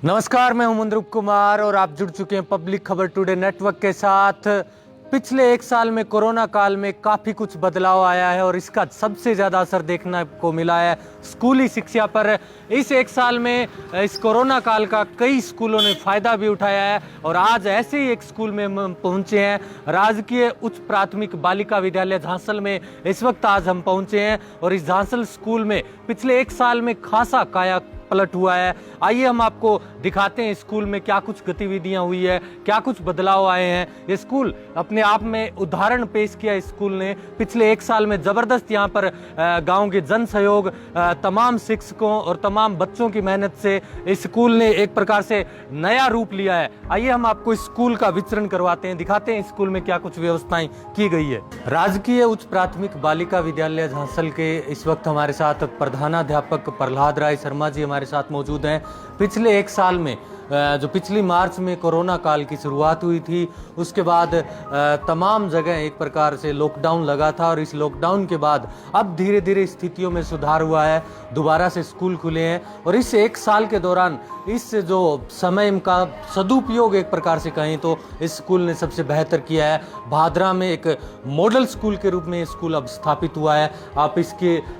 नमस्कार, मैं हूं मुंद्रुप कुमार और आप जुड़ चुके हैं पब्लिक खबर टुडे नेटवर्क के साथ। पिछले एक साल में कोरोना काल में काफ़ी कुछ बदलाव आया है और इसका सबसे ज़्यादा असर देखने को मिला है स्कूली शिक्षा पर। इस एक साल में इस कोरोना काल का कई स्कूलों ने फ़ायदा भी उठाया है और आज ऐसे ही एक स्कूल में हम पहुंचे हैं, राजकीय उच्च प्राथमिक बालिका विद्यालय झांसल में। इस वक्त आज हम पहुंचे हैं और इस झांसल स्कूल में पिछले एक साल में खासा काया पलट हुआ है। आइए हम आपको दिखाते हैं स्कूल में क्या कुछ गतिविधियां हुई है, क्या कुछ बदलाव आए हैं। ये स्कूल अपने आप में उदाहरण पेश किया इस स्कूल ने। पिछले एक साल में जबरदस्त यहाँ पर गांव के जन सहयोग, तमाम शिक्षकों और तमाम बच्चों की मेहनत से इस स्कूल ने एक प्रकार से नया रूप लिया है। आइए हम आपको इस स्कूल का विचरण करवाते हैं, दिखाते हैं स्कूल में क्या कुछ व्यवस्थाएं की गई है। राजकीय उच्च प्राथमिक बालिका विद्यालय झांसल के इस वक्त हमारे साथ प्रधानाध्यापक प्रहलाद राय शर्मा जी हमारे साथ मौजूद हैं। पिछले एक साल में जो पिछली मार्च में कोरोना काल की शुरुआत हुई थी, उसके बाद तमाम जगह एक प्रकार से लॉकडाउन लगा था और इस लॉकडाउन के बाद अब धीरे धीरे स्थितियों में सुधार हुआ है, दोबारा से स्कूल खुले हैं और इस एक साल के दौरान इस जो समय का सदुपयोग एक प्रकार से कहें तो इस स्कूल ने सबसे बेहतर किया है। भादरा में एक मॉडल स्कूल के रूप में स्कूल अब स्थापित हुआ है।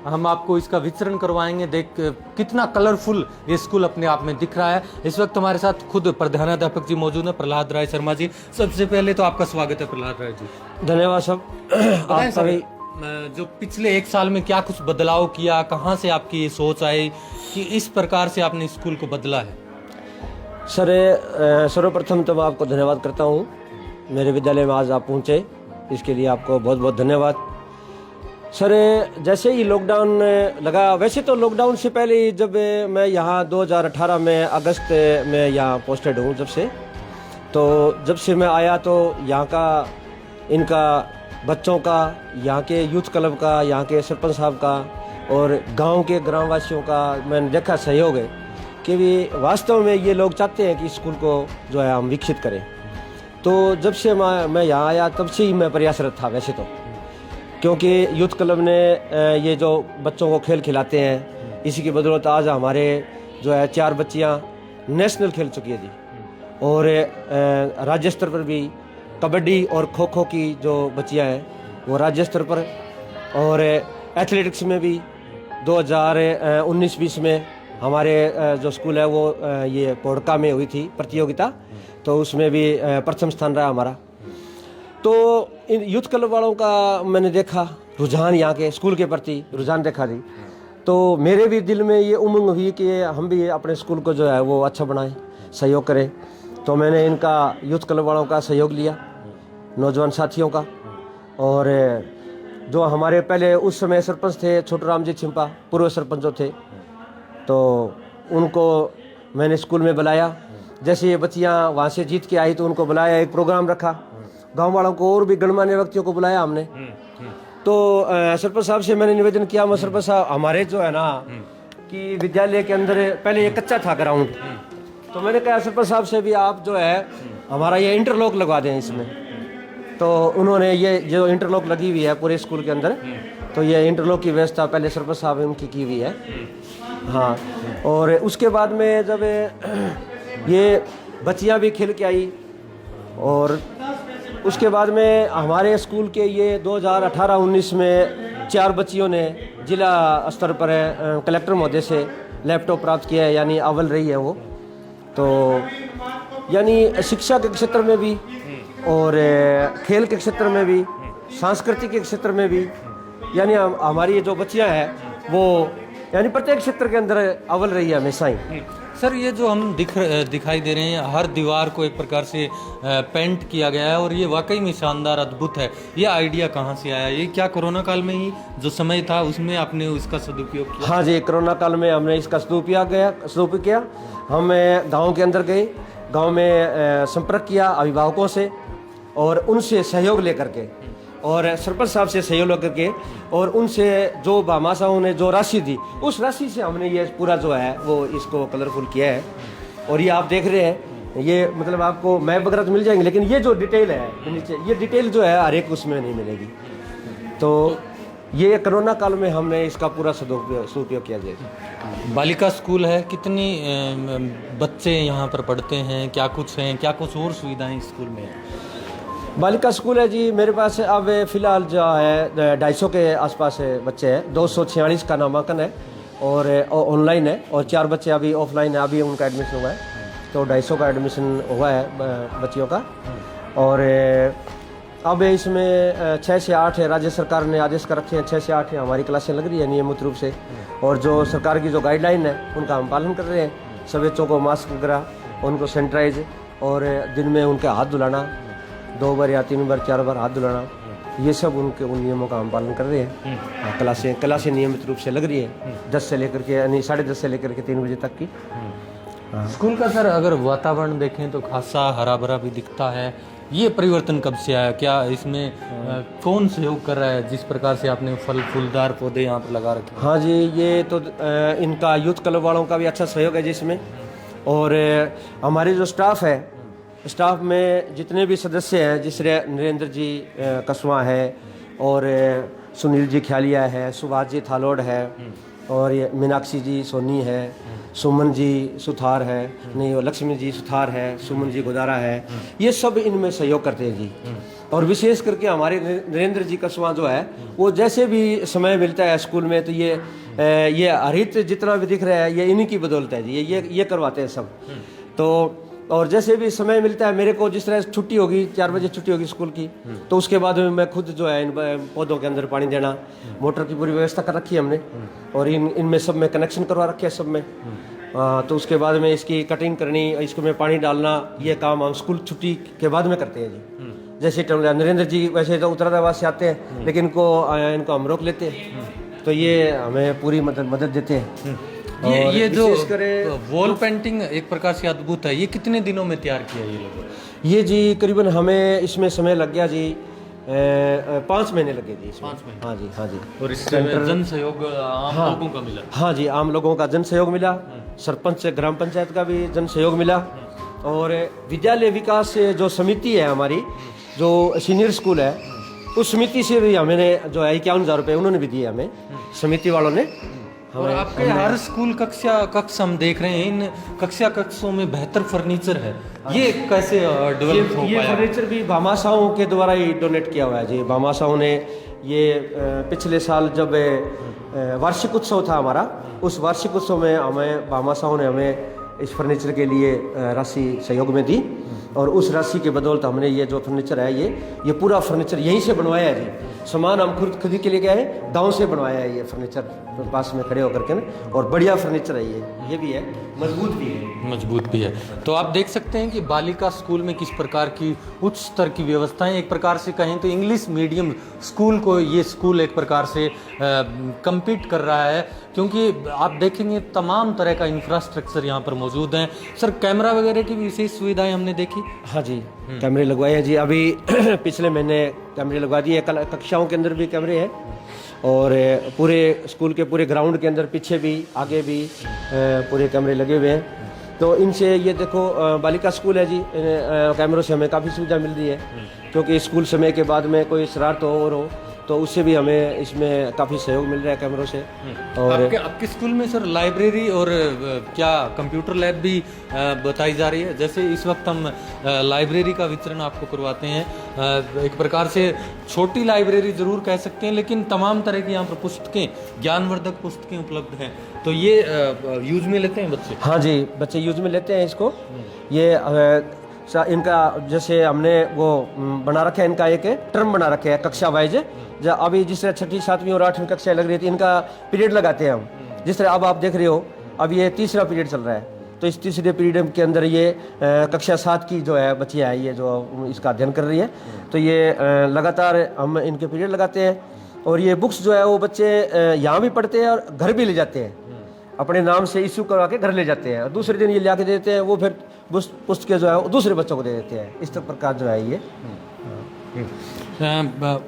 हम आपको इसका विचरण करवाएंगे। देख कितना कलरफुल ये स्कूल अपने आप में दिख रहा है। इस वक्त हमारे साथ खुद प्रधानाध्यापक जी मौजूद हैं, प्रहलाद राय शर्मा जी। सबसे पहले तो आपका स्वागत है प्रहलाद राय जी। धन्यवाद सब। आप सभी जो पिछले एक साल में क्या कुछ बदलाव किया, कहाँ से आपकी ये सोच आई कि इस प्रकार से आपने स्कूल को बदला है? सर, सर्वप्रथम तो मैं आपको धन्यवाद करता हूँ, मेरे विद्यालय में आज आप पहुँचे, इसके लिए आपको बहुत बहुत धन्यवाद। सर, जैसे ही लॉकडाउन लगा, वैसे तो लॉकडाउन से पहले ही जब मैं यहाँ 2018 में अगस्त में यहाँ पोस्टेड हूँ, जब से मैं आया तो यहाँ का इनका बच्चों का, यहाँ के यूथ क्लब का, यहाँ के सरपंच साहब का और गांव के ग्रामवासियों का मैंने देखा सहयोग है कि भी वास्तव में ये लोग चाहते हैं कि स्कूल को जो है हम विकसित करें। तो जब से मैं यहाँ आया तब से ही मैं प्रयासरत था वैसे तो, क्योंकि यूथ क्लब ने ये जो बच्चों को खेल खिलाते हैं, इसी की बदौलत आज हमारे जो है 4 बच्चियाँ नेशनल खेल चुकी है जी। और राज्य स्तर पर भी कबड्डी और खो खो की जो बच्चियाँ हैं वो राज्य स्तर पर, और एथलेटिक्स में भी 2019-20 में हमारे जो स्कूल है वो ये पोड़का में हुई थी प्रतियोगिता, तो उसमें भी प्रथम स्थान रहा हमारा। तो इन यूथ क्लब वालों का मैंने देखा रुझान, यहाँ के स्कूल के प्रति रुझान देखा जी, तो मेरे भी दिल में ये उमंग हुई कि हम भी अपने स्कूल को जो है वो अच्छा बनाएं, सहयोग करें। तो मैंने इनका यूथ क्लब वालों का सहयोग लिया, नौजवान साथियों का, और जो हमारे पहले उस समय सरपंच थे छोटू राम जी छिंपा, पूर्व सरपंच जो थे, तो उनको मैंने स्कूल में बुलाया। जैसे ये बच्चियाँ वहाँ से जीत के आई तो उनको बुलाया, एक प्रोग्राम रखा, गांव वालों को और भी गणमान्य व्यक्तियों को बुलाया हमने। तो सरपंच साहब से मैंने निवेदन किया, मैं सरपंच साहब हमारे जो है ना कि विद्यालय के अंदर पहले ये कच्चा था ग्राउंड, तो मैंने कहा सरपंच साहब से भी आप जो है हमारा ये इंटरलॉक लगवा दें इसमें। तो उन्होंने ये जो इंटरलॉक लगी हुई है पूरे स्कूल के अंदर, तो ये इंटरलॉक की व्यवस्था पहले सरपंच साहब उनकी की हुई है। हाँ, और उसके बाद में जब ये बच्चियाँ भी खेल के आई, और उसके बाद में हमारे स्कूल के ये 2018-19 में 4 बच्चियों ने जिला स्तर पर कलेक्टर महोदय से लैपटॉप प्राप्त किया है, यानी अव्वल रही है वो। तो यानी शिक्षा के क्षेत्र में भी और खेल के क्षेत्र में भी, सांस्कृतिक के क्षेत्र में भी, यानी हमारी जो बच्चियां हैं वो यानी प्रत्येक क्षेत्र के अंदर अव्वल रही है हमेशा ही। सर, ये जो हम दिखाई दे रहे हैं, हर दीवार को एक प्रकार से पेंट किया गया है और ये वाकई में शानदार, अद्भुत है। ये आइडिया कहाँ से आया? ये क्या कोरोना काल में ही जो समय था उसमें आपने इसका सदुपयोग किया? हाँ जी, कोरोना काल में हमने इसका सदुपयोग किया। हम गाँव के अंदर गए, गाँव में संपर्क किया अभिभावकों से और उनसे सहयोग लेकर के, और सरपंच साहब से सहयोग लेकर के, और उनसे जो भामाशाहों ने जो राशि दी, उस राशि से हमने ये पूरा जो है वो इसको कलरफुल किया है। और ये आप देख रहे हैं, ये मतलब आपको मैप वगैरह तो मिल जाएंगे, लेकिन ये जो डिटेल है नीचे, ये डिटेल जो है हर एक उसमें नहीं मिलेगी। तो ये कोरोना काल में हमने इसका पूरा सदुपयोग किया जाए। बालिका स्कूल है, कितनी बच्चे यहाँ पर पढ़ते हैं, क्या कुछ और सुविधाएं इस स्कूल में है? बालिका स्कूल है जी, मेरे पास अब फिलहाल जो है 250 के आसपास बच्चे हैं। 246 का नामांकन है और ऑनलाइन है, और 4 बच्चे अभी ऑफलाइन है, अभी उनका एडमिशन हुआ है। तो 250 का एडमिशन हुआ है बच्चियों का। और अब इसमें 6 से 8 है, राज्य सरकार ने आदेश कर रखे हैं, 6 से 8 है हमारी क्लासें लग रही है नियमित रूप से। और जो सरकार की जो गाइडलाइन है उनका हम पालन कर रहे हैं। सभी बच्चों को मास्क वगैरह, उनको सैनिटाइज, और दिन में उनके हाथ धुलाना, 2 बार या 3 बार 4 बार हाथ धुलाना, ये सब उन नियमों का हम पालन कर रहे हैं। क्लासें नियमित रूप से लग रही है 10 से लेकर के, यानी 10:30 से लेकर के 3 बजे तक की। स्कूल का सर अगर वातावरण देखें तो खासा हरा भरा भी दिखता है। ये परिवर्तन कब से आया? क्या इसमें कौन सहयोग कर रहा है, जिस प्रकार से आपने फल फूलदार पौधे यहाँ पर लगा रखे? हाँ जी, ये तो इनका यूथ क्लब वालों का भी अच्छा सहयोग है जिसमें। और हमारे जो स्टाफ है, स्टाफ में जितने भी सदस्य हैं, जिससे नरेंद्र जी कसवा है, और सुनील जी ख्यालिया है, सुभाष जी थालोड़ है, और ये मीनाक्षी जी सोनी है, सुमन जी सुथार है, नहीं वो लक्ष्मी जी सुथार है, सुमन जी गोदारा है, ये सब इनमें सहयोग करते हैं जी। और विशेष करके हमारे नरेंद्र जी कसवा जो है, वो जैसे भी समय मिलता है स्कूल में, तो ये हरित जितना भी दिख रहा है ये इन्हीं की बदौलत है जी। ये करवाते हैं सब। तो और जैसे भी समय मिलता है मेरे को, जिस तरह छुट्टी होगी 4 बजे छुट्टी होगी स्कूल की, तो उसके बाद में मैं खुद जो है इन पौधों के अंदर पानी देना, मोटर की पूरी व्यवस्था कर रखी है हमने, और इनमें सब में कनेक्शन करवा रखे है सब में। तो उसके बाद में इसकी कटिंग करनी, इसको में पानी डालना, ये काम हम स्कूल छुट्टी के बाद में करते हैं जी। जैसे नरेंद्र जी वैसे तो उत्तराधाबाद से आते हैं, लेकिन इनको हम रोक लेते हैं, तो ये हमें पूरी मदद देते हैं। ये जो वॉल पेंटिंग एक प्रकार से अद्भुत है, ये कितने दिनों में तैयार किया ये लोगों? ये जी करीबन हमें इसमें समय लग गया जी 5 महीने लगे जी इसमें। 5 महीने? हाँ जी। और इसमें जन सहयोग आम लोगों का मिला? हाँ जी, आम लोगों का जन सहयोग मिला, सरपंच से ग्राम पंचायत का भी जन सहयोग मिला, और विद्यालय विकास जो समिति है हमारी, जो सीनियर स्कूल है, उस समिति से भी हमें जो है 51,000 रुपये उन्होंने भी दिए हमें, समिति वालों ने। और आपके हर स्कूल कक्ष हम देख रहे हैं, इन कक्षों में बेहतर फर्नीचर है, ये कैसे डेवलप हो पाया? ये फर्नीचर भी भामाशाहों के द्वारा ही डोनेट किया हुआ है जी। भामाशाहों ने ये पिछले साल जब वार्षिक उत्सव था हमारा, उस वार्षिक उत्सव में भामाशाहों ने हमें इस फर्नीचर के लिए राशि सहयोग में दी, और उस राशि के बदौलत हमने ये जो फर्नीचर है ये पूरा फर्नीचर यहीं से बनवाया है जी। सामान हम खुद के लिए गए, गांव से बनवाया है ये फर्नीचर, पास में खड़े होकर के ना, और बढ़िया फर्नीचर है ये भी है, मजबूत भी है। तो आप देख सकते हैं कि बालिका स्कूल में किस प्रकार की उच्च स्तर की व्यवस्थाएं, एक प्रकार से कहें तो इंग्लिश मीडियम स्कूल को ये स्कूल एक प्रकार से कम्पीट कर रहा है, क्योंकि आप देखेंगे तमाम तरह का इंफ्रास्ट्रक्चर यहाँ पर मौजूद है। सर, कैमरा वगैरह की विशेष सुविधाएं हमने देखी? हाँ जी, कैमरे लगवाए हैं जी, अभी पिछले महीने कैमरे लगवा दिए, कक्षाओं के अंदर भी कैमरे हैं, और पूरे स्कूल के पूरे ग्राउंड के अंदर पीछे भी आगे भी पूरे कैमरे लगे हुए हैं। तो इनसे ये देखो बालिका स्कूल है जी, कैमरों से हमें काफ़ी सुविधा मिल रही है, क्योंकि स्कूल समय के बाद में कोई शरारत हो तो उससे भी हमें इसमें काफ़ी सहयोग मिल रहा है कैमरों से। और आपके स्कूल में सर लाइब्रेरी और क्या कंप्यूटर लैब भी बताई जा रही है? जैसे इस वक्त हम लाइब्रेरी का वितरण आपको करवाते हैं, एक प्रकार से छोटी लाइब्रेरी जरूर कह सकते हैं, लेकिन तमाम तरह की यहाँ पर पुस्तकें, ज्ञानवर्धक पुस्तकें उपलब्ध हैं। तो ये यूज में लेते हैं बच्चे? हाँ जी, बच्चे यूज में लेते हैं इसको। ये इनका जैसे हमने वो बना रखा है, इनका एक टर्म बना रखे है कक्षा वाइज। अभी जिस तरह 6ठी 7वीं और 8वीं कक्षा लग रही थी, इनका पीरियड लगाते हैं हम। जिस तरह अब आप देख रहे हो, अब ये 3रा पीरियड चल रहा है, तो इस 3रे पीरियड के अंदर ये कक्षा 7 की जो है बच्चियाँ है, ये जो इसका अध्ययन कर रही है, तो ये लगातार हम इनके पीरियड लगाते हैं। और ये बुक्स जो है वो बच्चे यहाँ भी पढ़ते हैं और घर भी ले जाते हैं, अपने नाम से इश्यू करवा के घर ले जाते हैं, और दूसरे दिन ये ला के देते हैं, वो फिर पुस्तकें जो है वो दूसरे बच्चों को दे देते हैं। इस प्रकार जो है ये।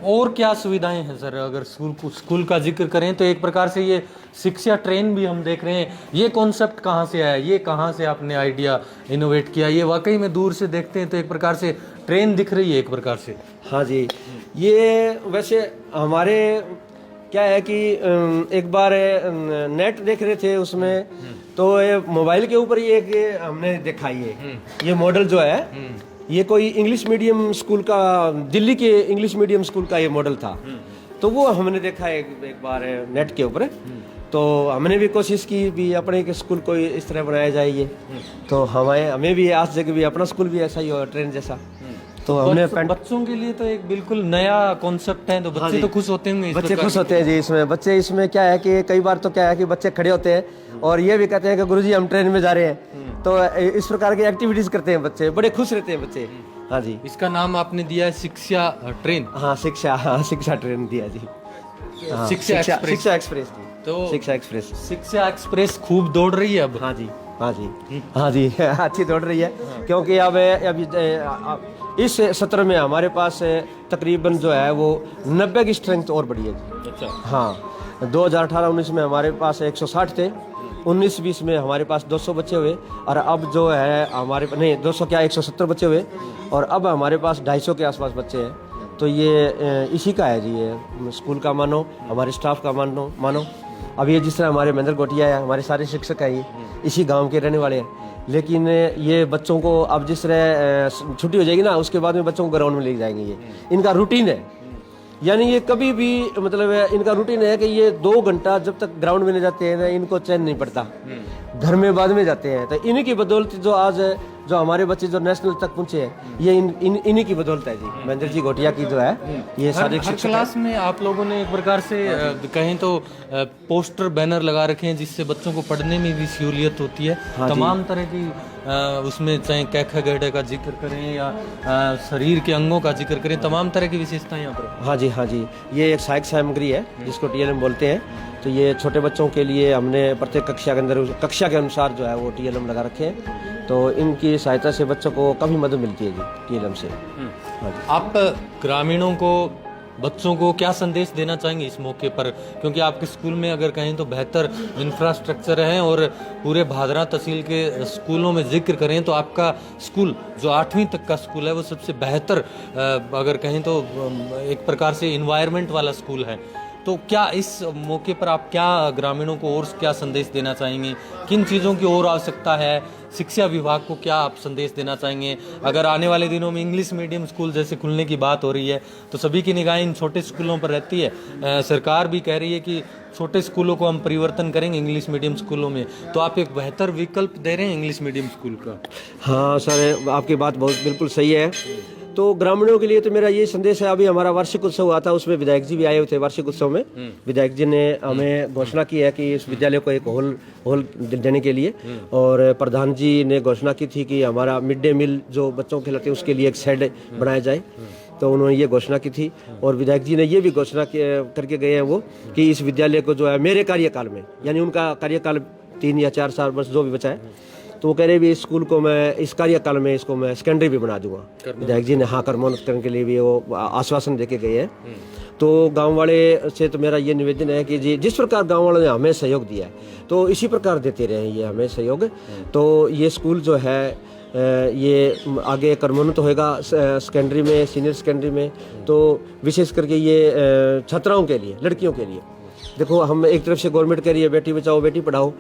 और क्या सुविधाएं हैं सर? अगर स्कूल का जिक्र करें तो एक प्रकार से ये शिक्षा ट्रेन भी हम देख रहे हैं, ये कॉन्सेप्ट कहाँ से आया, ये कहाँ से आपने आइडिया इनोवेट किया? ये वाकई में दूर से देखते हैं तो एक प्रकार से ट्रेन दिख रही है एक प्रकार से। हाँ जी, ये वैसे हमारे क्या है कि एक बार नेट देख रहे थे उसमें, तो ये मोबाइल के ऊपर ये एक हमने देखा, ये मॉडल जो है ये कोई इंग्लिश मीडियम स्कूल का, दिल्ली के इंग्लिश मीडियम स्कूल का ये मॉडल था। तो वो हमने देखा एक बार नेट के ऊपर, तो हमने भी कोशिश की भी अपने के स्कूल को इस तरह बनाया जाए ये। तो हमें भी आज जगह भी अपना स्कूल भी ऐसा ही हो, ट्रेन जैसा। तो हमने बच्चों के लिए तो एक बिल्कुल नया कॉन्सेप्ट है, तो बच्चे तो खुश होते होंगे। बच्चे खुश होते हैं जी इसमें। बच्चे इसमें क्या है कि कई बार तो क्या है कि बच्चे खड़े होते हैं और ये भी कहते हैं कि गुरुजी हम ट्रेन में जा रहे हैं। तो इस प्रकार की एक्टिविटीज करते हैं बच्चे, बड़े खुश रहते हैं बच्चे। हाँ जी, इसका नाम आपने दिया है शिक्षा ट्रेन। हाँ शिक्षा ट्रेन दिया जी। हाँ, शिक्षा एक्सप्रेस जी। तो शिक्षा एक्सप्रेस खूब दौड़ रही है अब। हाँ जी अच्छी दौड़ रही है। क्योंकि अब इस सत्र में हमारे पास तकरीबन जो है वो 90 की स्ट्रेंथ और बढ़ी है जी। अच्छा। हाँ, 2018-19 में हमारे पास 160 थे, 19-20 में हमारे पास 200 बच्चे हुए, और अब जो है हमारे 170 बच्चे हुए, और अब हमारे पास 250 के आसपास बच्चे हैं। तो ये इसी का है जी, ये स्कूल का मानो, हमारे स्टाफ का मानो। अब ये जिस तरह हमारे महेंद्र गोटिया है, हमारे सारे शिक्षक हैं, ये इसी गांव के रहने वाले हैं। लेकिन ये बच्चों को अब जिस तरह छुट्टी हो जाएगी ना, उसके बाद में बच्चों को ग्राउंड में ले जाएंगे। ये इनका रूटीन है, यानी ये कभी भी मतलब इनका रूटीन है कि ये 2 घंटा जब तक ग्राउंड में नहीं जाते हैं ना, इनको चैन नहीं पड़ता। घर में बाद में जाते हैं। तो इन्हीं की बदौलत जो आज जो हमारे बच्चे जो नेशनल तक पहुंचे हैं, ये इन्हीं की बदौलत है जी। महेंद्र जी घोटिया की जो है ये सारे हर क्लास में आप लोगों ने एक प्रकार से कहें तो पोस्टर बैनर लगा रखे हैं, जिससे बच्चों को पढ़ने में भी सहूलियत होती है। हाँ, तमाम तरह की उसमें चाहे कैखा गड्ढे का जिक्र करें या शरीर के अंगों का जिक्र करें, तमाम तरह की विशेषताएं यहाँ पर। हाँ जी, ये एक सहायक सामग्री है जिसको TLM बोलते हैं। तो ये छोटे बच्चों के लिए हमने प्रत्येक कक्षा के अंदर कक्षा के अनुसार जो है वो TLM लगा रखे हैं। तो इनकी सहायता से बच्चों को काफ़ी मदद मिलती है जी TLM से। हाँ जी। आप ग्रामीणों को, बच्चों को क्या संदेश देना चाहेंगे इस मौके पर, क्योंकि आपके स्कूल में अगर कहें तो बेहतर इंफ्रास्ट्रक्चर है, और पूरे भादरा तहसील के स्कूलों में जिक्र करें तो आपका स्कूल जो 8वीं तक का स्कूल है वो सबसे बेहतर, अगर कहें तो एक प्रकार से इन्वायरमेंट वाला स्कूल है। तो क्या इस मौके पर आप क्या ग्रामीणों को और क्या संदेश देना चाहेंगे, किन चीज़ों की और आवश्यकता है, शिक्षा विभाग को क्या आप संदेश देना चाहेंगे? अगर आने वाले दिनों में इंग्लिश मीडियम स्कूल जैसे खुलने की बात हो रही है, तो सभी की निगाहें इन छोटे स्कूलों पर रहती है। सरकार भी कह रही है कि छोटे स्कूलों को हम परिवर्तन करेंगे इंग्लिश मीडियम स्कूलों में, तो आप एक बेहतर विकल्प दे रहे हैं इंग्लिश मीडियम स्कूल का। हाँ सर, आपकी बात बहुत बिल्कुल सही है। तो ग्रामीणों के लिए तो मेरा ये संदेश है, अभी हमारा वार्षिक उत्सव हुआ था, उसमें विधायक जी भी आए हुए थे। वार्षिक उत्सव में विधायक जी ने हमें घोषणा की है कि इस विद्यालय को एक हॉल देने के लिए, और प्रधान जी ने घोषणा की थी कि हमारा मिड डे मील जो बच्चों को खिलाते हैं उसके लिए एक शेड बनाया जाए। तो उन्होंने ये घोषणा की थी, और विधायक जी ने ये भी घोषणा करके गए हैं वो कि इस विद्यालय को जो है मेरे कार्यकाल में, यानी उनका कार्यकाल 3 या 4 साल बस जो भी बचा है, तो वो कह रहे भी इस स्कूल को मैं इस कार्यकाल में इसको मैं सेकेंडरी भी बना दूंगा। विधायक जी ने हाँ कर्मोन्नत करने के लिए भी वो आश्वासन देके गए हैं। तो गांव वाले से तो मेरा ये निवेदन है कि जी जिस प्रकार गांव वालों ने हमें सहयोग दिया है, तो इसी प्रकार देते रहे ये हमें सहयोग। तो ये स्कूल जो है ये आगे कर्मोन्नत होएगा सेकेंडरी में, सीनियर सेकेंडरी में। तो विशेष करके ये छात्राओं के लिए, लड़कियों के लिए, देखो हम एक तरफ से गवर्नमेंट कह रही है बेटी बचाओ बेटी पढ़ाओ,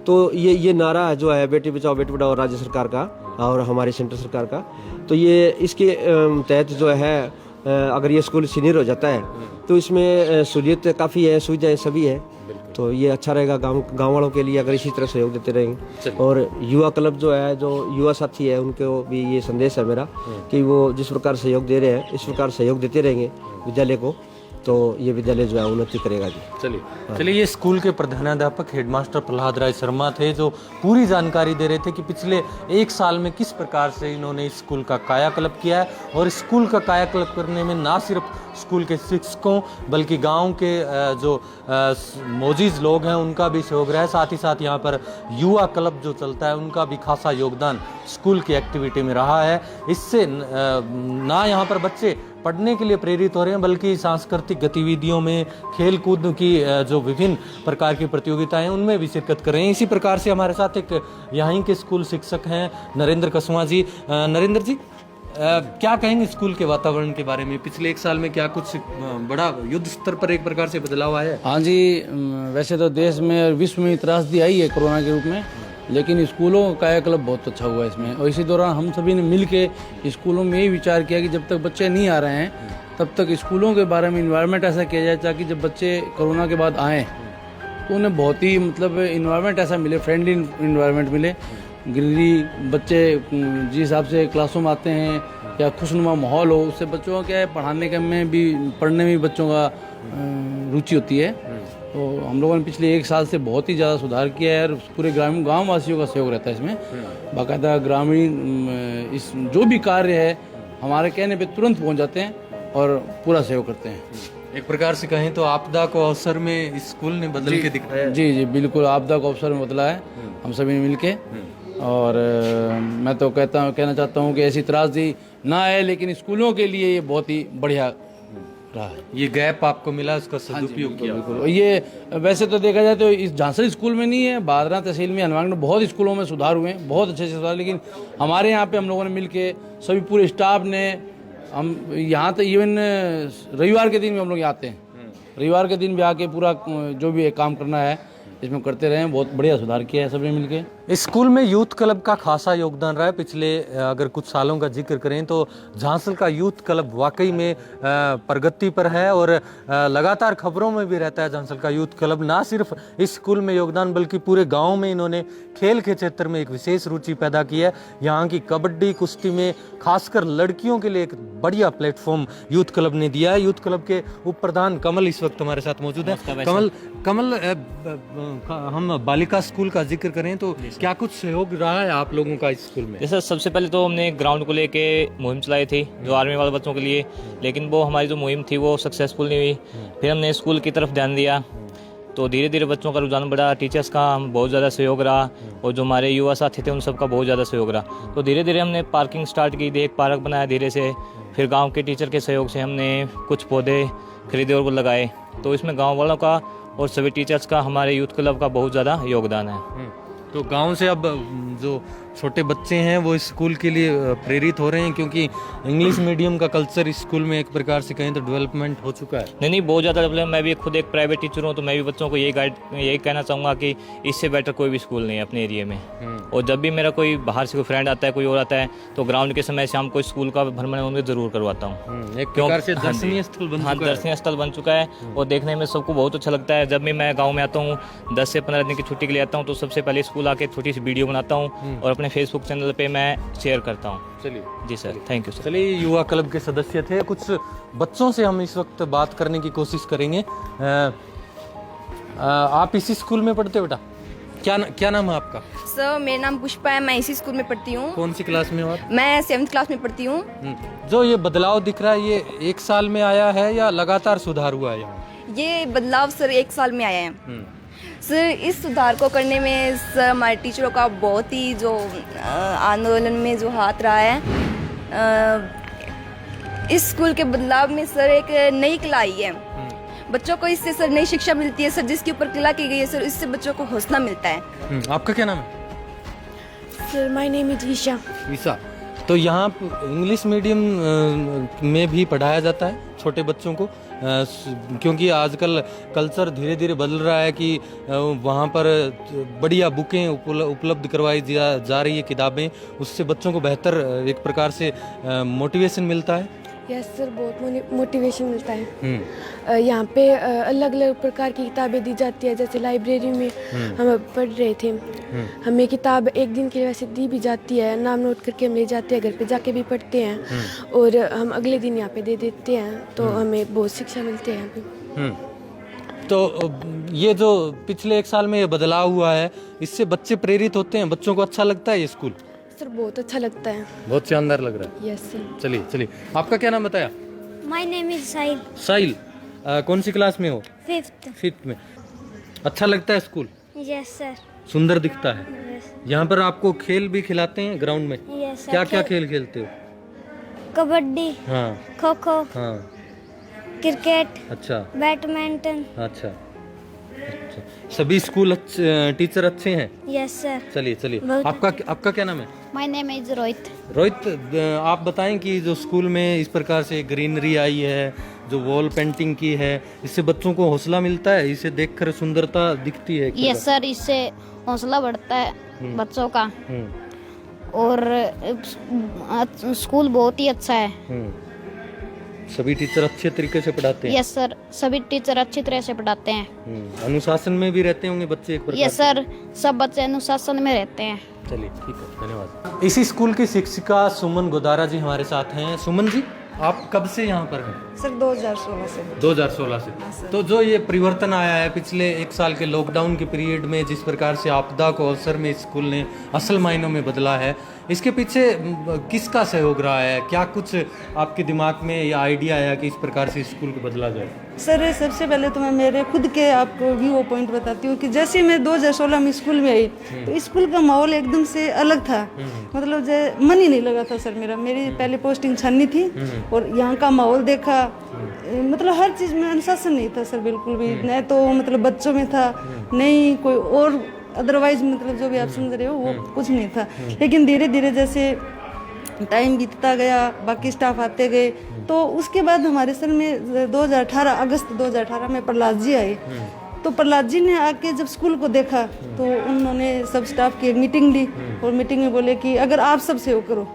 तो ये नारा जो है बेटी बचाओ बेटी पढ़ाओ राज्य सरकार का और हमारी सेंट्रल सरकार का, तो ये इसके तहत जो है अगर ये स्कूल सीनियर हो जाता है तो इसमें सहूलियत काफ़ी है, सुविधाएं सभी है। तो ये अच्छा रहेगा गांव वालों के लिए अगर इसी तरह सहयोग देते रहेंगे। और युवा क्लब जो है, जो युवा साथी है, उनको भी ये संदेश है मेरा कि वो जिस प्रकार सहयोग दे रहे हैं इस प्रकार सहयोग देते रहेंगे विद्यालय को, तो ये विद्यालय जो है उन्नति करेगा जी। चलिए ये स्कूल के प्रधानाध्यापक हेडमास्टर प्रहलाद राय शर्मा थे, जो पूरी जानकारी दे रहे थे कि पिछले 1 साल में किस प्रकार से इन्होंने इस स्कूल का कायाकल्प किया है। और स्कूल का कायाकल्प करने में ना सिर्फ स्कूल के शिक्षकों बल्कि गांव के जो मौजूद लोग हैं उनका भी सहयोग रहा है। साथ ही साथ यहाँ पर युवा क्लब जो चलता है उनका भी खासा योगदान स्कूल की एक्टिविटी में रहा है। इससे ना यहाँ पर बच्चे पढ़ने के लिए प्रेरित हो रहे हैं बल्कि सांस्कृतिक गतिविधियों में, खेल कूद की जो विभिन्न प्रकार की प्रतियोगिताएं उनमें भी शिरकत कर रहे हैं। इसी प्रकार से हमारे साथ एक यहाँ के स्कूल शिक्षक हैं नरेंद्र कसवा जी। नरेंद्र जी, क्या कहेंगे स्कूल के वातावरण के बारे में? पिछले एक साल में क्या कुछ बड़ा युद्ध स्तर पर एक प्रकार से बदलाव आया है? हाँ जी, वैसे तो देश में और विश्व में त्रासदी आई है कोरोना के रूप में, लेकिन स्कूलों का कायाकल्प बहुत अच्छा हुआ है इसमें। और इसी दौरान हम सभी ने मिल के स्कूलों में यही विचार किया कि जब तक बच्चे नहीं आ रहे हैं तब तक स्कूलों के बारे में इन्वायरमेंट ऐसा किया जाए ताकि जब बच्चे कोरोना के बाद आएँ तो उन्हें बहुत ही मतलब इन्वायरमेंट ऐसा मिले, फ्रेंडली इन्वायरमेंट मिले, ग्रीनरी, बच्चे जिस हिसाब से क्लासों में आते हैं या खुशनुमा माहौल हो, उससे बच्चों का क्या है पढ़ाने के में भी, पढ़ने में भी बच्चों का रुचि होती है। तो हम लोगों ने पिछले एक साल से बहुत ही ज़्यादा सुधार किया है और पूरे ग्रामीण गाँव वासियों का सहयोग रहता है इसमें। बाकायदा ग्रामीण इस जो भी कार्य है हमारे कहने पे तुरंत पहुंच जाते हैं और पूरा सहयोग करते हैं। एक प्रकार से कहें तो आपदा को अवसर में इस स्कूल ने बदल के दिखाया है। जी जी बिल्कुल, आपदा को अवसर में बदला है हम सभी ने मिलके। और मैं तो कहना चाहता हूँ कि ऐसी त्रासदी ना आए, लेकिन स्कूलों के लिए ये बहुत ही बढ़िया रहा है। ये गैप आपको मिला, उसका सदुपयोग किया। बिल्कुल, ये वैसे तो देखा जाए तो इस झांसरी स्कूल में नहीं है, बादरा तहसील में, हनुमान में बहुत स्कूलों में सुधार हुए हैं, बहुत अच्छे से सुधार। लेकिन हमारे यहाँ पे हम लोगों ने मिलके सभी पूरे स्टाफ ने, हम यहाँ तो इवन रविवार के दिन भी हम लोग आते हैं, रविवार के दिन भी आके पूरा जो भी काम करना है इसमें करते रहे हैं। बहुत बढ़िया सुधार किया है सबने मिलके। इस स्कूल में यूथ क्लब का खासा योगदान रहा है। पिछले अगर कुछ सालों का जिक्र करें तो झांसल का यूथ क्लब वाकई में प्रगति पर है और लगातार खबरों में भी रहता है झांसल का यूथ क्लब। ना सिर्फ इस स्कूल में योगदान बल्कि पूरे गांव में इन्होंने खेल के क्षेत्र में एक विशेष रुचि पैदा की है। यहाँ की कबड्डी, कुश्ती में खासकर लड़कियों के लिए एक बढ़िया प्लेटफॉर्म यूथ क्लब ने दिया है। यूथ क्लब के उप प्रधान कमल इस वक्त हमारे साथ मौजूद है। कमल, हम बालिका स्कूल का जिक्र करें तो क्या कुछ सहयोग रहा है आप लोगों का इस स्कूल में? जैसे सबसे पहले तो हमने ग्राउंड को लेके मुहिम चलाई थी जो आर्मी वाले बच्चों के लिए, लेकिन वो हमारी जो मुहिम थी वो सक्सेसफुल नहीं हुई। फिर हमने स्कूल की तरफ ध्यान दिया तो धीरे धीरे बच्चों का रुझान बढ़ा, टीचर्स का बहुत ज़्यादा सहयोग रहा और जो हमारे युवा साथी थे उन सबका बहुत ज़्यादा सहयोग रहा। तो धीरे धीरे हमने पार्किंग स्टार्ट की थी, एक पार्क बनाया धीरे से। फिर गाँव के टीचर के सहयोग से हमने कुछ पौधे खरीदे और वो लगाए। तो इसमें गाँव वालों का और सभी टीचर्स का, हमारे यूथ क्लब का बहुत ज़्यादा योगदान है। तो गांव से अब जो छोटे बच्चे हैं वो इस स्कूल के लिए प्रेरित हो रहे हैं, क्योंकि इंग्लिश मीडियम का कल्चर इस स्कूल में एक प्रकार से कहें तो डेवलपमेंट हो चुका है। नहीं, बहुत ज़्यादा डेवलप। मैं भी खुद एक प्राइवेट टीचर हूँ, तो मैं भी बच्चों को यही कहना चाहूँगा कि इससे बेटर कोई भी स्कूल नहीं है अपने एरिया में। और जब भी मेरा कोई बाहर से कोई फ्रेंड आता है, कोई और आता है, तो ग्राउंड के समय शाम को स्कूल का भ्रमण उन्हें जरूर करवाता हूँ। एक प्रकार से दर्शनीय स्थल बन चुका है। दर्शनीय स्थल बन चुका है और देखने में सबको बहुत अच्छा लगता है। जब भी मैं गाँव में आता हूँ, 10 से 15 दिन की छुट्टी के लिए आता हूँ, तो सबसे पहले स्कूल आके छोटी सी वीडियो बनाता हूँ और अपने फेसबुक चैनल पे मैं शेयर करता हूँ। चलिए जी सर, थैंक यू सर। चलिए, युवा क्लब के सदस्य थे। कुछ बच्चों से हम इस वक्त बात करने की कोशिश करेंगे। आप इसी स्कूल में पढ़ते हो बेटा? क्या नाम है आपका? सर, मेरा नाम पुष्पा है, मैं इसी स्कूल में पढ़ती हूँ। कौन सी क्लास में हो आप? मैं 7th क्लास में पढ़ती हूँ। जो ये बदलाव दिख रहा है, ये एक साल में आया है या लगातार सुधार हुआ है यहाँ? ये बदलाव सर 1 साल में आया है। सर, इस सुधार को करने में सर हमारे टीचरों का बहुत ही जो आंदोलन में जो हाथ रहा है। इस स्कूल के बदलाव में सर एक नई कला आई है। बच्चों को इससे सर नई शिक्षा मिलती है सर, जिसके ऊपर कला की गई है सर, इससे बच्चों को हौसला मिलता है। आपका क्या नाम है? Sir, my name is Isha. Isha, तो यहाँ इंग्लिश मीडियम में भी पढ़ाया जाता है छोटे बच्चों को, क्योंकि आजकल कल्चर धीरे धीरे बदल रहा है कि वहाँ पर बढ़िया बुकें उपलब्ध करवाई जा रही है, किताबें, उससे बच्चों को बेहतर एक प्रकार से मोटिवेशन मिलता है। यस सर, बहुत मोटिवेशन मिलता है। यहाँ पे अलग अलग प्रकार की किताबें दी जाती है। जैसे लाइब्रेरी में हम पढ़ रहे थे, हमें किताब एक दिन के लिए वैसे दी भी जाती है, नाम नोट करके हम ले जाते हैं, घर पे जाके भी पढ़ते हैं और हम अगले दिन यहाँ पे दे देते हैं। तो हमें बहुत शिक्षा मिलती है यहाँ पे। तो ये जो पिछले 1 साल में ये बदलाव हुआ है, इससे बच्चे प्रेरित होते हैं, बच्चों को अच्छा लगता है ये स्कूल? सर, बहुत अच्छा लगता है। बहुत शानदार लग रहा है। Yes sir. चलिए, आपका क्या नाम बताया? माय नेम इज साहिल। साहिल, कौन सी क्लास में हो? 5th में। अच्छा लगता है स्कूल? Yes sir. सुंदर दिखता है। यस यहाँ पर आपको खेल भी खिलाते हैं ग्राउंड में? Yes sir. क्या क्या खेल खेलते हो? कबड्डी, हाँ खो खो, हाँ। क्रिकेट, अच्छा बैडमिंटन। अच्छा। अच्छा, सभी स्कूल टीचर अच्छे हैं? Yes sir. चलिए चलिए, बहुत आपका क्या नाम है? My name is Rohit. Rohit, आप बताएं कि जो स्कूल में इस प्रकार से ग्रीनरी आई है, जो वॉल पेंटिंग की है, इससे बच्चों को हौसला मिलता है, इसे देखकर सुंदरता दिखती है? यस सर, इससे हौसला बढ़ता है बच्चों का, और स्कूल बहुत ही अच्छा है। सभी टीचर अच्छे तरीके से पढ़ाते हैं? यस सर, सभी टीचर अच्छी तरह से पढ़ाते हैं। अनुशासन में भी रहते होंगे बच्चे एक प्रकार यस सर, सब बच्चे अनुशासन में रहते हैं। चलिए ठीक है, धन्यवाद। इसी स्कूल की शिक्षिका सुमन गोदारा जी हमारे साथ हैं। सुमन जी, आप कब से यहाँ पर हैं? सर 2016 से। 2016 से। तो जो ये परिवर्तन आया है पिछले 1 साल के लॉकडाउन के पीरियड में, जिस प्रकार से आपदा को अवसर में स्कूल ने असल मायनों में बदला है, इसके पीछे किसका सहयोग रहा है? क्या कुछ आपके दिमाग में ये आइडिया आया कि इस प्रकार से स्कूल को बदला जाए? सर सबसे पहले तो मैं मेरे खुद के आपको व्यू पॉइंट बताती हूँ कि जैसे मैं 2016 में स्कूल में आई तो स्कूल का माहौल एकदम से अलग था। मतलब मन ही नहीं लगा था सर मेरा। मेरी पहले पोस्टिंग छन्नी थी और यहाँ का माहौल देखा, मतलब हर चीज़ में अनुशासन नहीं था सर, बिल्कुल भी नहीं। तो मतलब बच्चों में था नहीं, कोई और अदरवाइज मतलब जो भी आप समझ रहे हो वो कुछ नहीं था। लेकिन धीरे धीरे जैसे टाइम बीतता गया, बाकी स्टाफ आते गए, तो उसके बाद हमारे सर में 2018 अगस्त 2018 में प्रहलाद जी आए। तो प्रहलाद जी ने आके जब स्कूल को देखा तो उन्होंने सब स्टाफ की मीटिंग ली और मीटिंग में बोले कि अगर आप सब सहयोग करो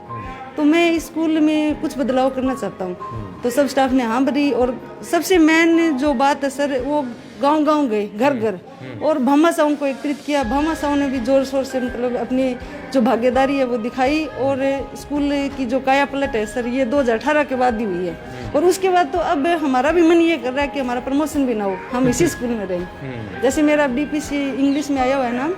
तो मैं इस स्कूल में कुछ बदलाव करना चाहता हूँ। तो सब स्टाफ ने हाँ भरी, और सबसे मेन जो बात है सर वो गांव-गांव गए, घर घर, और भामाशाहों को एकत्रित किया। भामाशाहों ने भी जोर शोर से मतलब अपनी जो भागीदारी है वो दिखाई, और स्कूल की जो काया पलट है सर ये 2018 के बाद ही हुई है। और उसके बाद तो अब हमारा भी मन ये कर रहा है कि हमारा प्रमोशन भी ना हो, हम इसी स्कूल में रहें। जैसे मेरा DPC इंग्लिश में आया हुआ है ना,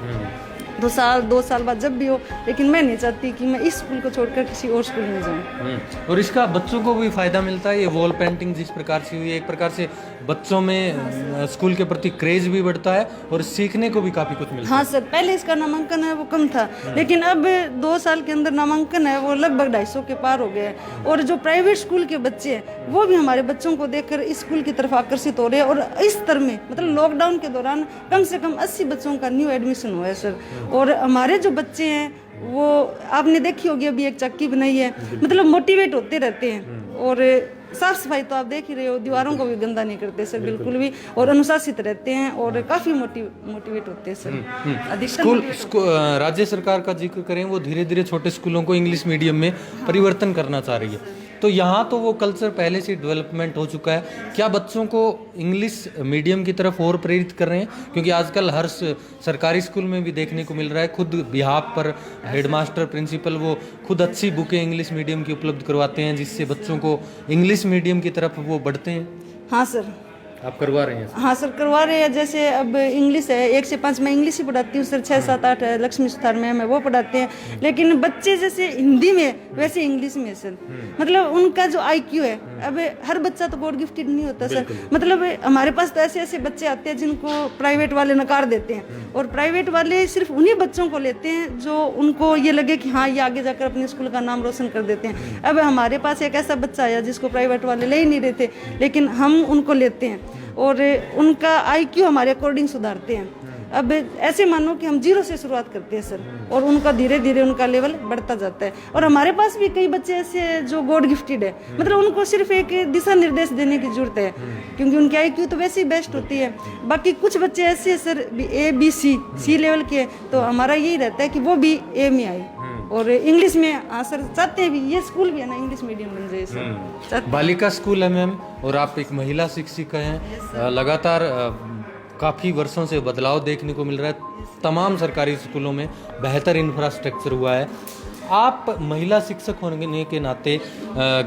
2 साल बाद जब भी हो, लेकिन मैं नहीं चाहती कि मैं इस स्कूल को छोड़कर किसी और स्कूल में जाऊं। और इसका बच्चों को भी फायदा मिलता है। ये वॉल पेंटिंग जिस प्रकार से हुई है, एक प्रकार से बच्चों में स्कूल के प्रति क्रेज भी बढ़ता है और सीखने को भी काफी कुछ मिलता है। हाँ सर, पहले इसका नामांकन है वो कम था, लेकिन अब 2 साल के अंदर नामांकन है वो लगभग 250 के पार हो गया है। और जो प्राइवेट स्कूल के बच्चे हैं वो भी हमारे बच्चों को देखकर इस स्कूल की तरफ आकर्षित हो रहे हैं। और इस स्तर में मतलब लॉकडाउन के दौरान कम से कम 80 बच्चों का न्यू एडमिशन हुआ है सर। और हमारे जो बच्चे हैं वो आपने देखी होगी, अभी एक चक्की बनाई है, मतलब मोटिवेट होते रहते हैं। और साफ सफाई तो आप देख ही रहे हो, दीवारों को भी गंदा नहीं करते सर बिल्कुल भी, और अनुशासित रहते हैं और काफी मोटिवेट होते हैं सर। स्कूल राज्य सरकार का जिक्र करें, वो धीरे धीरे छोटे स्कूलों को इंग्लिश मीडियम में परिवर्तन करना चाह रही है। तो यहाँ तो वो कल्चर पहले से डेवलपमेंट हो चुका है। क्या बच्चों को इंग्लिश मीडियम की तरफ और प्रेरित कर रहे हैं? क्योंकि आजकल हर सरकारी स्कूल में भी देखने को मिल रहा है, खुद बिहाफ पर हेडमास्टर प्रिंसिपल वो खुद अच्छी बुकें इंग्लिश मीडियम की उपलब्ध करवाते हैं, जिससे बच्चों को इंग्लिश मीडियम की तरफ वो बढ़ते हैं। हाँ सर, आप करवा रहे हैं? हाँ सर, करवा रहे हैं। जैसे अब इंग्लिश है 1 से 5 मैं इंग्लिश ही पढ़ाती हूँ सर, 6, 7, 8 है लक्ष्मी सुथार मैम है वो पढ़ाते हैं। लेकिन बच्चे जैसे हिंदी में वैसे इंग्लिश में सर, मतलब उनका जो IQ है, अब हर बच्चा तो गॉड गिफ्टेड नहीं होता सर। मतलब हमारे पास तो ऐसे ऐसे बच्चे आते हैं जिनको प्राइवेट वाले नकार देते हैं, और प्राइवेट वाले सिर्फ उन्हीं बच्चों को लेते हैं जो उनको ये लगे कि हाँ ये आगे जाकर अपने स्कूल का नाम रोशन कर देते हैं। अब हमारे पास एक ऐसा बच्चा आया जिसको प्राइवेट वाले ले ही नहीं रहे थे, लेकिन हम उनको लेते हैं और उनका IQ हमारे अकॉर्डिंग सुधारते हैं। अब ऐसे मानो कि हम 0 से शुरुआत करते हैं सर, और उनका धीरे धीरे उनका लेवल बढ़ता जाता है। और हमारे पास भी कई बच्चे ऐसे जो गॉड गिफ्टेड है, मतलब उनको सिर्फ एक दिशा निर्देश देने की जरूरत है, क्योंकि उनकी IQ तो वैसे ही बेस्ट होती है। बाकी कुछ बच्चे ऐसे हैं सर ABC लेवल के, तो हमारा यही रहता है कि वो भी A में आए और इंग्लिश में। हाँ सर, चाहते हैं भी ये स्कूल भी है ना इंग्लिश मीडियम बन जाए सर। बालिका स्कूल है मैम, और आप एक महिला शिक्षिका हैं। लगातार काफ़ी वर्षों से बदलाव देखने को मिल रहा है। तमाम सरकारी स्कूलों में बेहतर इंफ्रास्ट्रक्चर हुआ है। आप महिला शिक्षक होने के नाते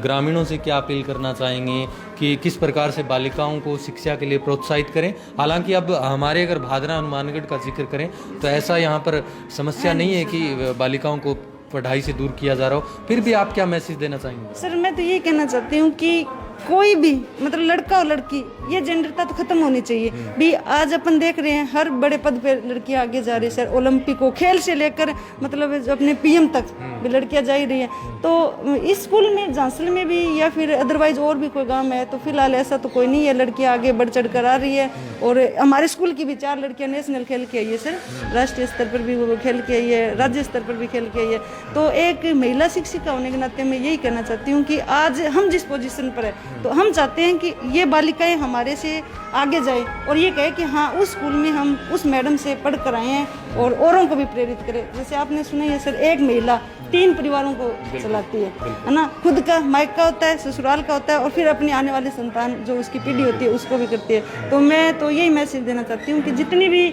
ग्रामीणों से क्या अपील करना चाहेंगे कि किस प्रकार से बालिकाओं को शिक्षा के लिए प्रोत्साहित करें? हालांकि अब हमारे अगर भादरा हनुमानगढ़ का जिक्र करें तो ऐसा यहाँ पर समस्या नहीं है कि बालिकाओं को पढ़ाई से दूर किया जा रहा हो, फिर भी आप क्या मैसेज देना चाहेंगे? सर मैं तो ये कहना चाहती हूँ कि कोई भी मतलब लड़का और लड़की ये जेंडरता तो खत्म होनी चाहिए भी। आज अपन देख रहे हैं हर बड़े पद पे लड़कियां आगे जा रही है सर, ओलंपिक हो, खेल से लेकर मतलब अपने पीएम तक भी लड़कियां जा ही रही हैं। तो इस स्कूल में झांसल में भी या फिर अदरवाइज और भी कोई गांव में है तो फिलहाल ऐसा तो कोई नहीं है, लड़कियां आगे बढ़ चढ़ कर आ रही है। और हमारे स्कूल की भी 4 लड़कियां नेशनल खेल के आई है सर, राष्ट्रीय स्तर पर भी वो खेल के आई है, राज्य स्तर पर भी खेल के आई है। तो एक महिला शिक्षिका होने के नाते मैं यही कहना चाहती हूँ कि आज हम जिस पोजीशन पर है तो हम चाहते हैं कि ये बालिकाएं हमारे से आगे जाए और ये कहे कि हाँ उस स्कूल में हम उस मैडम से पढ़ कर आए हैं और औरों को भी प्रेरित करें। जैसे आपने सुना है सर, एक महिला 3 परिवारों को चलाती है ना, खुद का मायका होता है, ससुराल का होता है और फिर अपनी आने वाली संतान जो उसकी पीढ़ी होती है उसको भी करती है। तो मैं तो यही मैसेज देना चाहती हूँ कि जितनी भी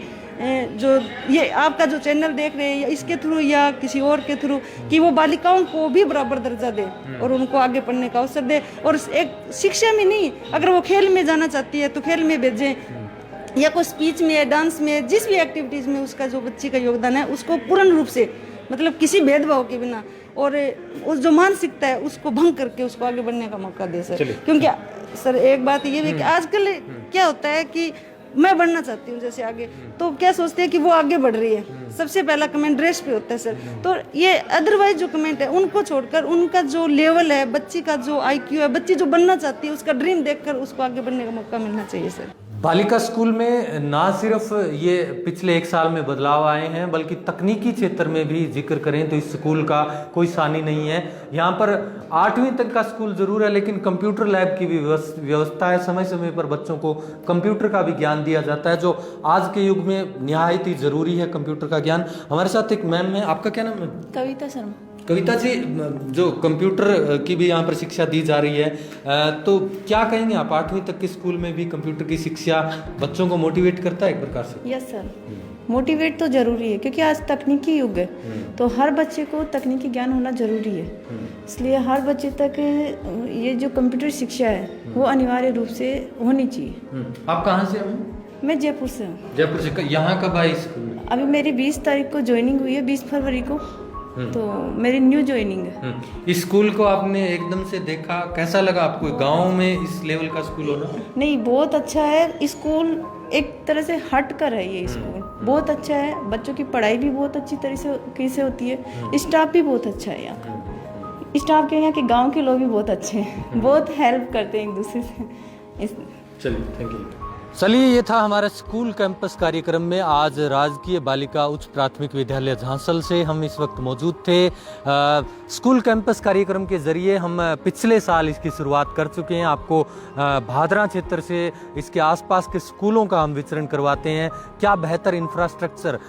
जो ये आपका जो चैनल देख रहे हैं या इसके थ्रू या किसी और के थ्रू कि वो बालिकाओं को भी बराबर दर्जा दे और उनको आगे पढ़ने का अवसर दे। और एक शिक्षा में नहीं, अगर वो खेल में जाना चाहती है तो खेल में भेजें या कोई स्पीच में या डांस में, जिस भी एक्टिविटीज़ में उसका जो बच्ची का योगदान है उसको पूर्ण रूप से मतलब किसी भेदभाव के बिना और उस जो मानसिकता है उसको भंग करके उसको आगे बढ़ने का मौका दे सर। क्योंकि सर एक बात ये भी कि आजकल क्या होता है कि मैं बढ़ना चाहती हूँ जैसे आगे, तो क्या सोचते हैं कि वो आगे बढ़ रही है, सबसे पहला कमेंट ड्रेस पे होता है सर। तो ये अदरवाइज जो कमेंट है उनको छोड़कर उनका जो लेवल है, बच्ची का जो IQ है, बच्ची जो बनना चाहती है उसका ड्रीम देखकर उसको आगे बढ़ने का मौका मिलना चाहिए सर। बालिका स्कूल में ना सिर्फ ये पिछले 1 साल में बदलाव आए हैं बल्कि तकनीकी क्षेत्र में भी जिक्र करें तो इस स्कूल का कोई सानी नहीं है। यहाँ पर 8वीं तक का स्कूल जरूर है लेकिन कंप्यूटर लैब की भी व्यवस्था है, समय समय पर बच्चों को कंप्यूटर का भी ज्ञान दिया जाता है जो आज के युग में निहायत ही जरूरी है, कंप्यूटर का ज्ञान। हमारे साथ एक मैम है, आपका क्या नाम है? कविता शर्मा। कविता जी, जो कंप्यूटर की भी यहाँ पर शिक्षा दी जा रही है तो क्या कहेंगे आप, 8वीं तक के स्कूल में भी कंप्यूटर की शिक्षा बच्चों को मोटिवेट करता है एक प्रकार से? यस सर, मोटिवेट तो जरूरी है क्योंकि आज तकनीकी युग है तो हर बच्चे को तकनीकी ज्ञान होना जरूरी है। इसलिए हर बच्चे तक ये जो कंप्यूटर शिक्षा है वो अनिवार्य रूप से होनी चाहिए। आप कहाँ से हैं? मैं जयपुर से हूँ। जयपुर से। यहाँ कब आई स्कूल? अभी मेरी 20 तारीख को ज्वाइनिंग हुई है, 20 फरवरी को, तो मेरी न्यू ज्वाइनिंग है। इस स्कूल को आपने एकदम से देखा, कैसा लगा आपको? गांव में इस लेवल का स्कूल होना? नहीं, बहुत अच्छा है स्कूल, एक तरह से हट कर है ये स्कूल, बहुत अच्छा है। बच्चों की पढ़ाई भी बहुत अच्छी तरीके से होती है, स्टाफ भी बहुत अच्छा है यहाँ का। स्टाफ के यहाँ के गांव के लोग भी बहुत अच्छे हैं, बहुत हेल्प करते हैं एक दूसरे से। चलिए, थैंक यू। चलिए, ये था हमारा स्कूल कैंपस कार्यक्रम में आज राजकीय बालिका उच्च प्राथमिक विद्यालय झांसल से हम इस वक्त मौजूद थे। स्कूल कैंपस कार्यक्रम के जरिए हम पिछले साल इसकी शुरुआत कर चुके हैं। आपको भादरा क्षेत्र से इसके आसपास के स्कूलों का हम विचरण करवाते हैं, क्या बेहतर इंफ्रास्ट्रक्चर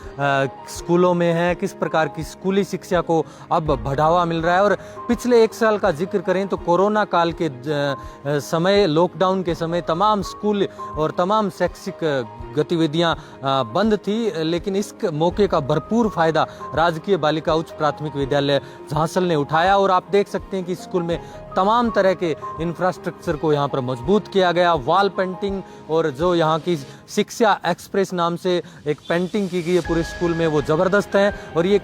स्कूलों में है, किस प्रकार की स्कूली शिक्षा को अब बढ़ावा मिल रहा है। और पिछले 1 साल का जिक्र करें तो कोरोना काल के समय, लॉकडाउन के समय तमाम स्कूल और तमाम शैक्षिक गतिविधियां बंद थी, लेकिन इस मौके का भरपूर फायदा राजकीय बालिका उच्च प्राथमिक विद्यालय झांसल ने उठाया। और आप देख सकते हैं कि स्कूल में तमाम तरह के इंफ्रास्ट्रक्चर को यहाँ पर मजबूत किया गया। वॉल पेंटिंग और जो यहाँ की शिक्षा एक्सप्रेस नाम से एक पेंटिंग की गई है पूरे स्कूल में, वो ज़बरदस्त है। और ये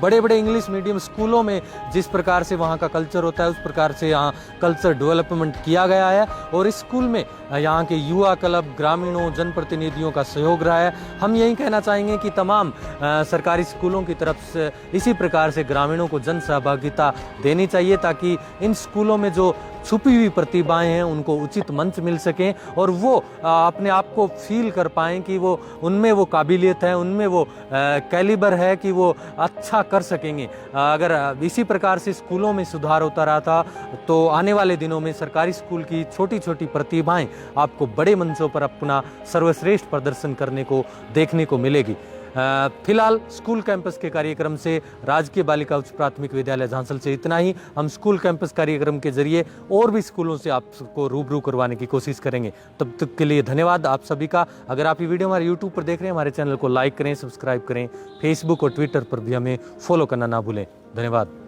बड़े बड़े इंग्लिश मीडियम स्कूलों में जिस प्रकार से वहाँ का कल्चर होता है उस प्रकार से यहाँ कल्चर डेवलपमेंट किया गया है। और इस स्कूल में यहाँ के युवा क्लब, ग्रामीणों, जनप्रतिनिधियों का सहयोग रहा है। हम यही कहना चाहेंगे कि तमाम सरकारी स्कूलों की तरफ से इसी प्रकार से ग्रामीणों को जन सहभागिता देनी चाहिए ताकि इन स्कूलों में जो छुपी हुई प्रतिभाएं हैं उनको उचित मंच मिल सकें और वो अपने आप को फील कर पाएं कि वो उनमें वो काबिलियत है, उनमें वो कैलिबर है कि वो अच्छा कर सकेंगे। अगर इसी प्रकार से स्कूलों में सुधार होता रहा था तो आने वाले दिनों में सरकारी स्कूल की छोटी छोटी प्रतिभाएं आपको बड़े मंचों पर अपना सर्वश्रेष्ठ प्रदर्शन करने को देखने को मिलेगी। फिलहाल स्कूल कैंपस के कार्यक्रम से राजकीय बालिका उच्च प्राथमिक विद्यालय झांसल से इतना ही। हम स्कूल कैंपस कार्यक्रम के जरिए और भी स्कूलों से आपको रूबरू करवाने की कोशिश करेंगे। तब तक के लिए धन्यवाद आप सभी का। अगर आप ये वीडियो हमारे यूट्यूब पर देख रहे हैं, हमारे चैनल को लाइक करें, सब्सक्राइब करें, फेसबुक और ट्विटर पर भी हमें फॉलो करना ना भूलें। धन्यवाद।